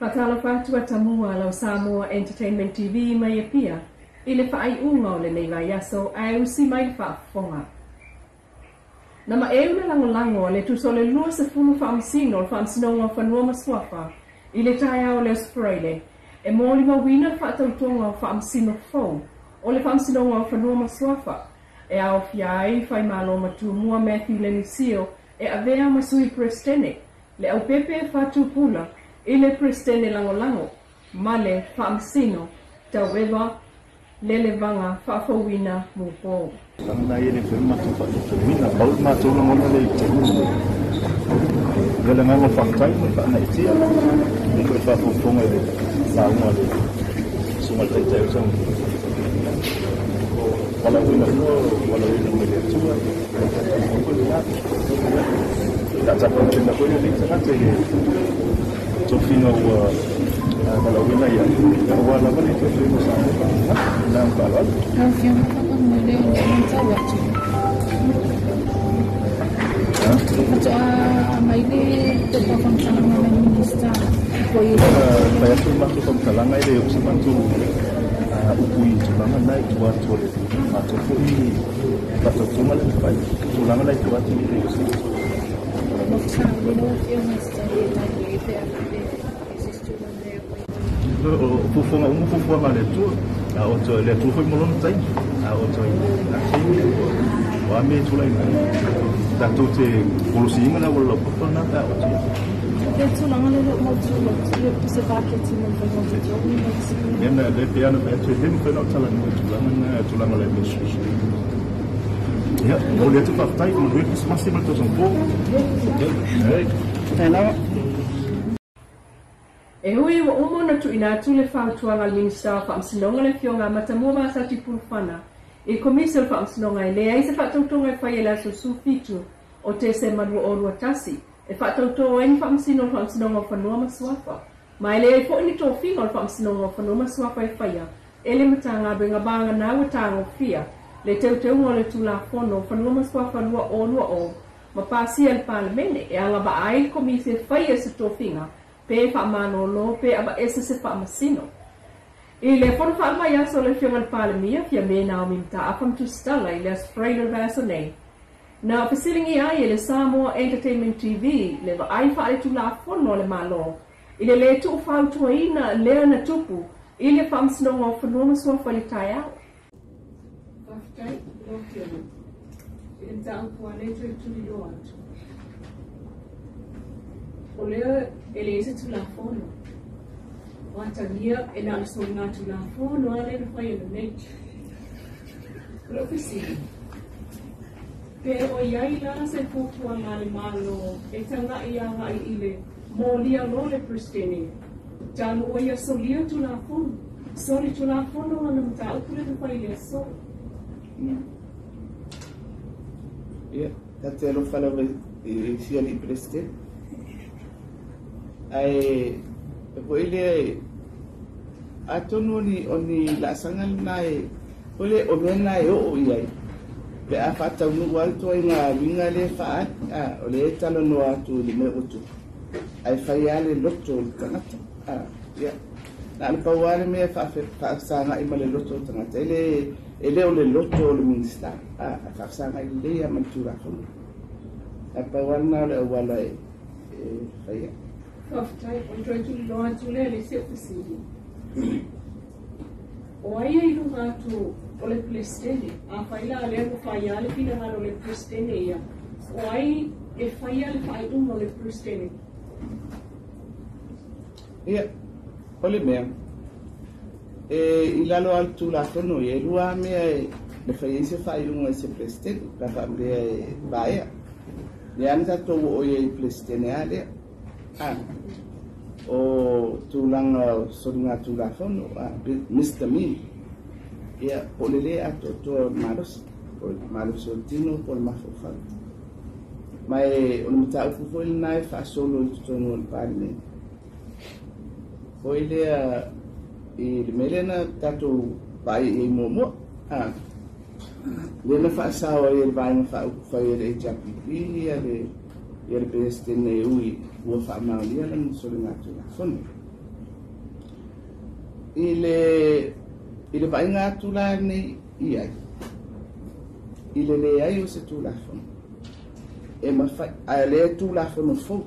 Patala whātua tamua lau Samoa Entertainment TV mai e pia, i le whaai unga o le nei vai aso ai usi mai le whaafonga. Na ma e una lango le tu so le lua se funu whaamsino o whaamsinonga o whanua maswafa, i le tai au le Australia, e mōli mawina whaatautonga o whaamsino fau, o le whaamsinonga o whanua maswafa, e au fiai whai malo matu mua Matthew Lenisio, e avea masui Prestene, le au pepe whatu pula, i le Prestene lango, ma le whaamsino, tau ewa, le vanga whaafawina mupo. Tangna i le whima tu whaafawina, pau mātou na ngona le i te hulu. Gala ngā whaakai, mo whaana i tia, ni koe whaafafonga le whaunga le sunga tai tau sang. Wala wina mua, wala wina mua le atua, o koe le ngāti. Ka tapa tena koe le te hate he, tō whina ua wala wina ia, ka wala wale te whima sa mua, nā mpawala. Ka whima whaka mwere o ngā tau atu. Kato a mai le te whakamtalanga mai minista, koe i le. Pai atu matu whakamtalanga i le o si matu upui tulanga nai tu atu le matu fui pato tunga le pai, tulanga nai tu atu le o si. Moksa, le no te o mesta le nai le te atu le existu na leo. O fufonga umu fufonga le tu, a o to le tu foi molon tai, a o to na sei o ame tulai nai. Ta to te polusinga na wala ko na ta o to. Le tulanga le mo le se va che ti non fa molto giorni, Nena le piano per te dem per non tala no tulanga le misu. Ja, o le tu partai mo le is massimo to son po. Hello. E hui wa umo na tu ina tu le whautuanga le minista o whaamsinonga le fionga matamua maasati pulwhana. I komisa le whaamsinonga e le aise whaatautonga e whai e la su fitu o te se marua o rua tasi. E whaatautonga e ni whaamsinonga o whanua maswafa. Ma ele e fo ni tō whinga o whaamsinonga o whanua maswafa e whaia. Ele matanga benga banga na watanga o fia. Le teuteu o le tula whono o whanua maswafa lua o. Ma pāsia le pālemene e anga ba ai komisa e whaia se tō whinga. Pe whaamano lo pe aba esa se whaamasino. I le whono whaamai aso le fionga le pālemia fia mena o mimta apam tu stala i le Australia vaso nei. Na pasilingi ai le Samoa Entertainment TV le va ai whaare tu la whono le malo. I le tu whautuaina lea na tupu i le whaamsinonga o whanua maswafa le tai au. Whaftai, lokiona. I le mta ampua leto i tuli lo atu. O lea e le ese tu la whono. Watania e na so ngā tu la whono a le whai anu nei. Profesi. Pe o iai la se fukua ngā le malo e tanga i aha i le mōlia lo le Prestene. Tālu o ia solia tu la whono. Sori tu la whono ana mta upure tu whai le so. Ia, tate alo whalawa i fia li Prestene. Ai po ile atonu oni la sangal nai ole o mena o iai pe a fata no alto nga linga le fa ole talo no atu le me utu ai faiale lotto tanata ya na pa wale me fa sanga i male lotto tanata ele ole lotto le minista fa sanga ile ya mantura ko pa wana wala faia Whaftai, o trai tu loa tu lea le se ofisiri. O ai e ilu ngātu o le Prestene, a whaila a lea ko whaia le pina ngāro le Prestene ia. O ai e whaia le whai unga le Prestene. Ia, ole mea. I lalo altu la whono e lua mea le whaia se whai unga se Prestene, ka whamrea e baia. Le anta tō o e Prestene a lea. O tulanga sorunga tula fono Mr. Me ia polele ato to malos o tino por mafofal mai on mata ku foi nai fa solo to no parme foi le e melena tato bai e momo le na fa sa o e bai fa foi le japi ia le Prestene ui ua whaamaulia lana sorunga tula whanu. ile vainga tula nei ia ile le ai o se tula fo e ma fa ale tula fo no fo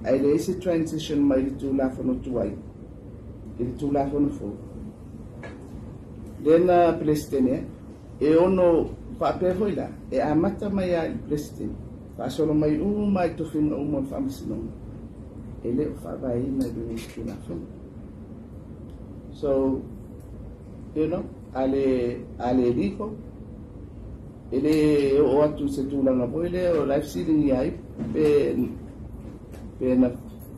ale se transition mai tula fo no tuai ile tula fo no fo dena presidente e ono fa pe voila e amata mai ai presidente fa solo mai mai to fin mo fa misino ele fa vai na do tula fo. So, you know, ale dijo, ele o atu se tula na boile o life ceiling yai pe na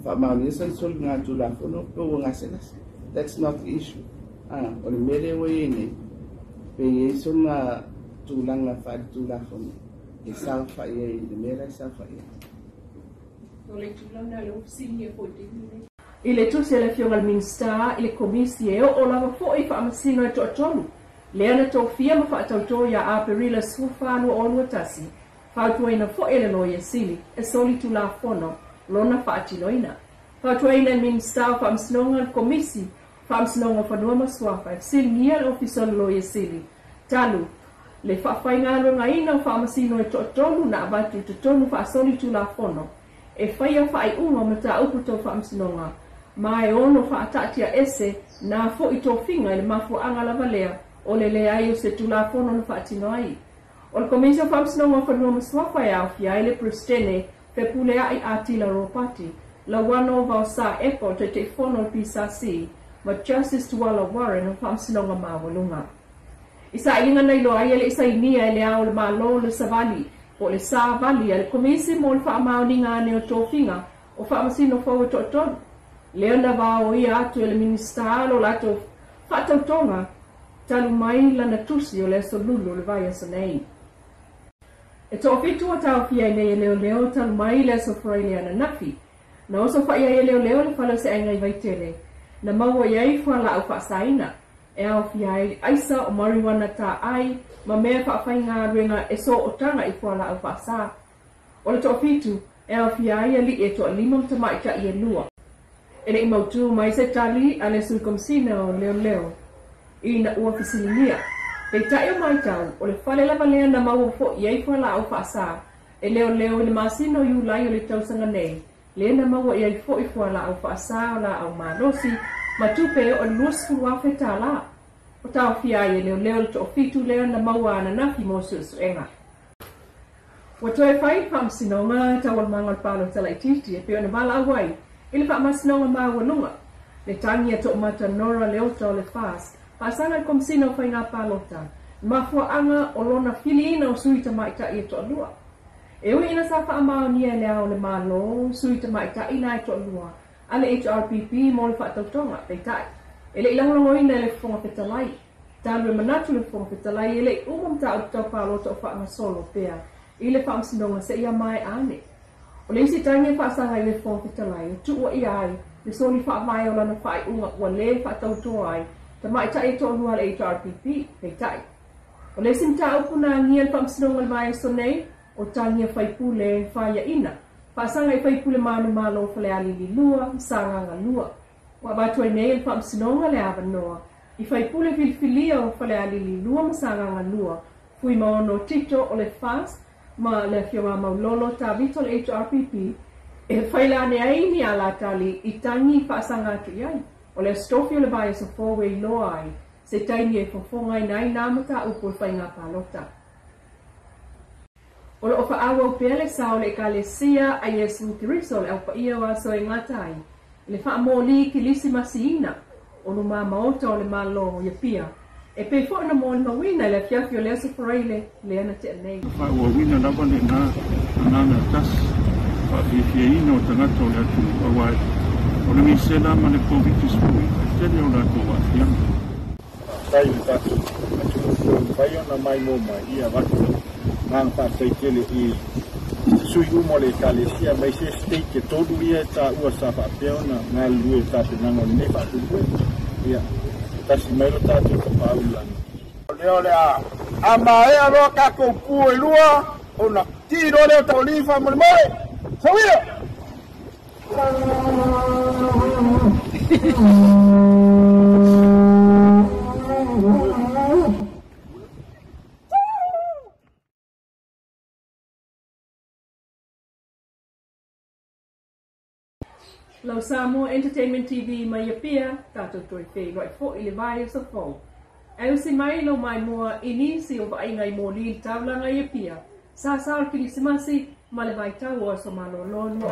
famaliesa sol nga tula fono pe nga selas. That's not the issue. O le mele o yene pe yeso nga tula nga fa tula fono. E sa fa ye le mele sa fa ye. O le tula na le ofisini e poti. Ile tusi ele fionga al minsta ile komisi o lava fo I fa amasino e tonu le ana to fia ma fa tauto ya a perila sufano onu tasi fa to ina fo ele no yesili e soli tu la fono lona fa atiloina fa to ina minsta fa amsnonga komisi fa amsnonga fa no maswafa sil nia official lo yesili talu le fa fa ngalo ngaina fa amasino e tonu na abatu tonu fa soli tu la fono e fa ia fa I unga mata uputo fa amsnonga mai ono fa atatia ese na fo itofinga le mafu anga la valea o le ayo se tula fono no fa tinoi o le komisa fa msno mo fa no swafa ya fia ile pristene pe pule ai atila ropati la wano va sa epo te fono pisa si ma justice to wala warren fa msno ma volunga isa inga nei lo ai le isa inia le au le malo le savali o le sa vali le komisi mo fa maoninga ne o tofinga o fa msino fo to Leona vao ia atu ele ministero lato fata utonga talu mai lana tusi o le solulu le vai asanei. E to fitu atau fia nei leo talu mai le sofraile ana nafi. Na oso fa ia leo le fala se engai vai tele. Na maua iai fala au fa saina. E au fia aisa o mariwana ta ai ma mea fa fainga renga e so otanga I fala au fa sa. O le to fitu e au fia ia li e to limam tamai ka ia lua. Ele I mautu mai se tali ale sulkomsina o leo ina ua fisilinia. Pe tae mai tau o le fale lava lea na maua fo iai fala au faasa. E leo le masino yu lai o le tausanga nei. Le na maua iai fo I fala au faasa o la au marosi matupe o lusku wafe tala. O tau fia e leo le to fitu leo na maua ana nafi mosu suenga. Watoe fai pamsinonga tawal mangal palo talaititi e peo na vala awai. Ile fa masnonga mawalunga le tangia to mata nora le ota le fas pasanga komsino fa inga palota mafua anga olona filiina o suita maita I to lua ewe ina sa fa ama ni le au le malo suita maita ina to lua ale HRPP mo le fa totonga pe tai ele ilang longo ina le fonga petalai talu manatu le fonga petalai ele umam ta to palota fa ma solo pea ile fa masnonga se ia mai ane o le isi tangia fa sanga I le fonga petalai tu o iai le soli fa mai o lana fai unga ua le fa tautoa ai ta mai tai to lua le HRPP pe tai o le sinta upuna ngia le famsinonga le mai so nei o tangia fai pule fai ina fa sanga I fai pule manu malo fa le ali li lua sanga nga lua wa batu ai nei le famsinonga le ava noa I fai pule filfilia o fa le ali li lua sanga nga lua fui maono tito o le fast ma le fionga maulolo ta vito le HRPP e faila ne ai ni ala tali I tangi fa sanga tu iai o le stofio le vai so four-way loa ai se taini e fofonga I nai namata upo whainga palota. O le ofa awa upele sao le kalesia a Yesu Kiriso le aupa ia wa so ingatai le wha moli ki lisi masiina o no maa maota o le malo ya pia e pe fo na moli mawina le fiafio le aso foreile le ana te anei. Wha ua wina lava le na tas wha fia ina o tangata o le atu awai o le misela ma le COVID-19 tele o la toa fianga. Tai tatu whai ona mai mo mai ia watu nang tātai tele I sui umo le kalesia mai se stei ke tolu ia tā ua sa whapeona ngā lue tātu nango ne whatu kue ia tasi mailo tātu ka paulani. Leo le a mae alo kako pu e lua ona tiro le to lifa mo mai sawia Lau Samoa Entertainment TV mai apia, tato toi whei roi fo i le vai o sa fong. Au si mai lo mai moa inisi o vai ngai mo li taula ngai apia. Sa saur kirisimasi, ma le vai tau o so malo lono.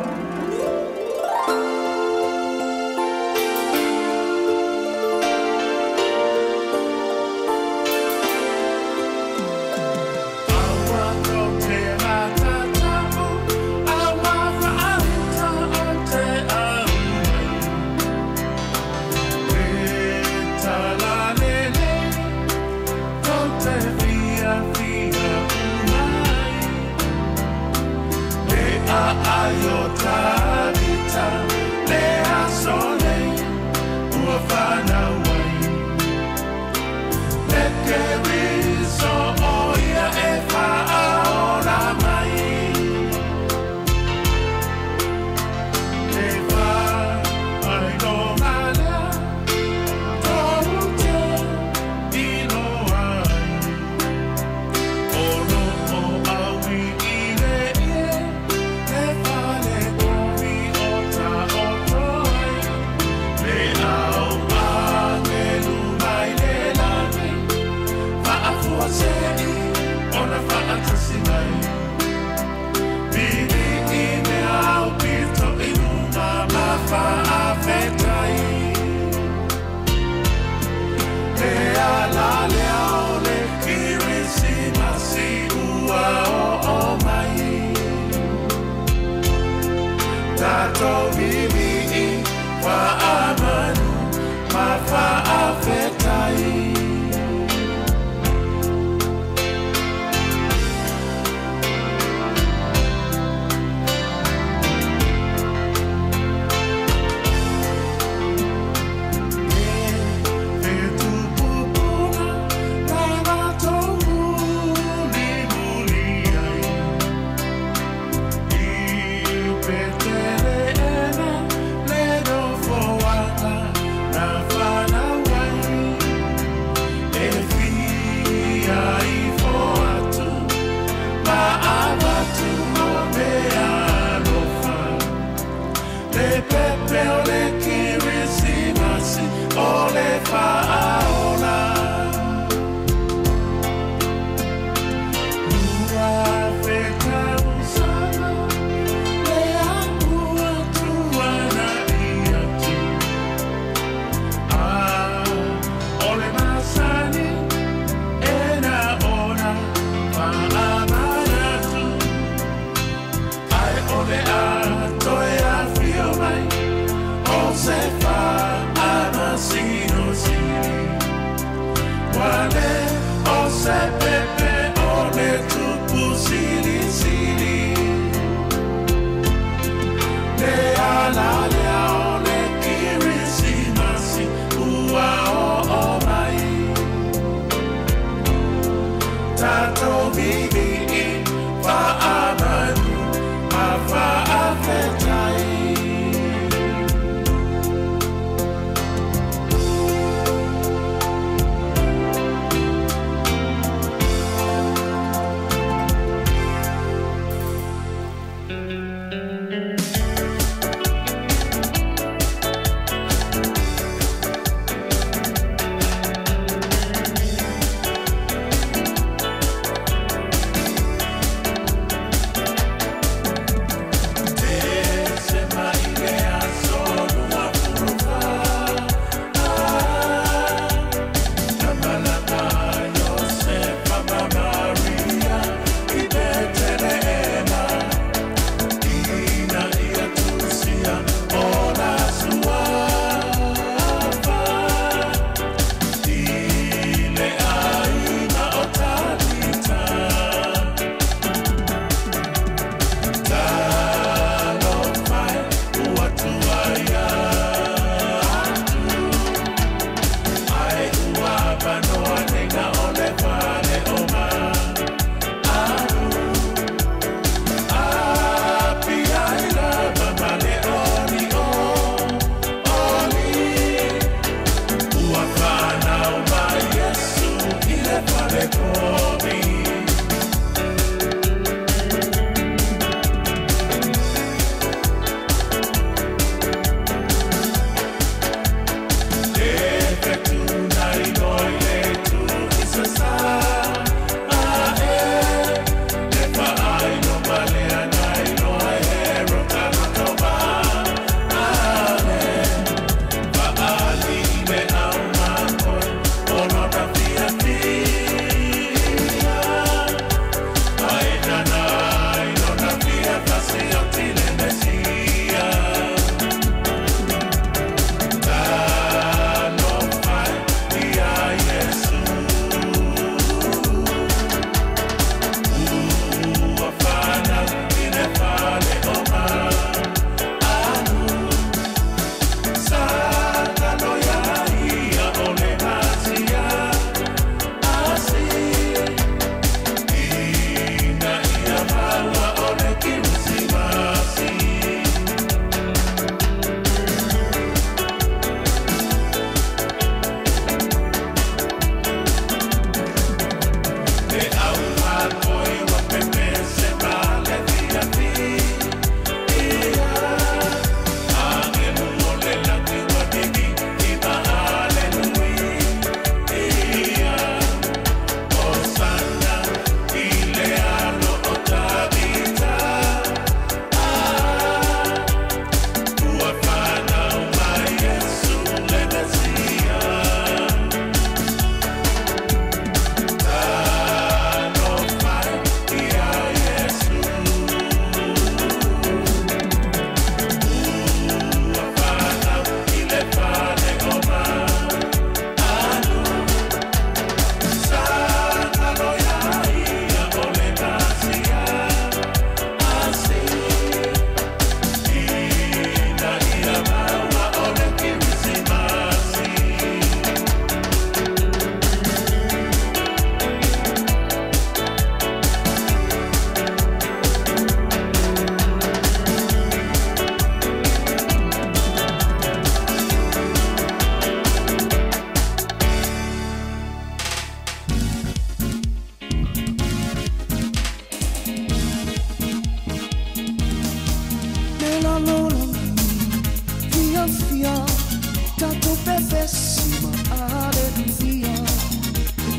Pessima alleluia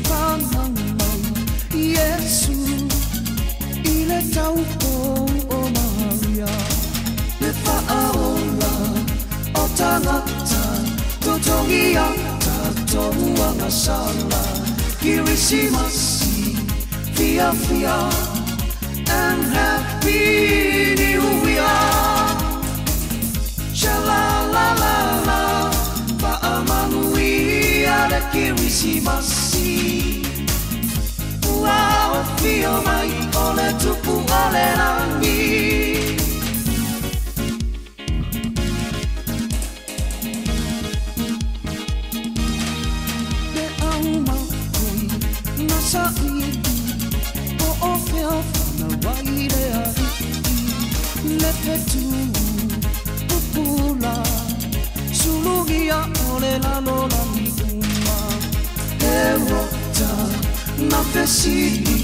Whananga Yesu Ile taupo o Maria Le whaaola o tangata Totongia tatonga ngasala Kirisimasi Fia fia And happy new year Sha-la-la-la-la Pa'amanuia le Kirisimasi Ua o fio mai o le tupu o le rangi Le au makoi na sa'i o o feo na wai le ari Le petu pupula Sulugia o le lalola mi uma E rota na fesini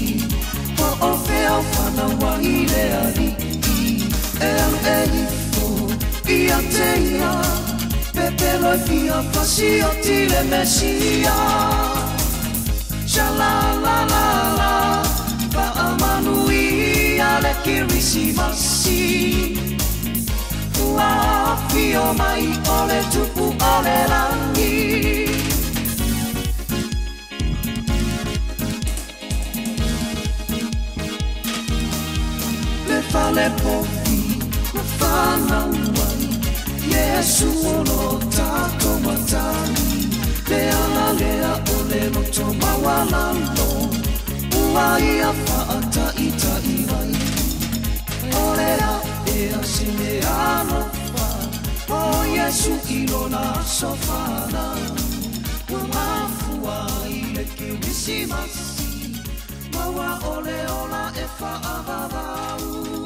o o feo na wai le ari E al elifo I a teia Pepelo e fia fasi o tile mesia Sha-la-la-la-la Pa'amanuia le Kirisimasi Ua fio mai o le tupu o le rangi Le fale povi na whanauai Yesu o lo tato matani Le ala lea o le loto mawalalo Ua ia whaata ita iwai O lea ea sine anofa O Yesu ilona sofana Umafua I le Kirisimasi Maua ole ola e whaavavau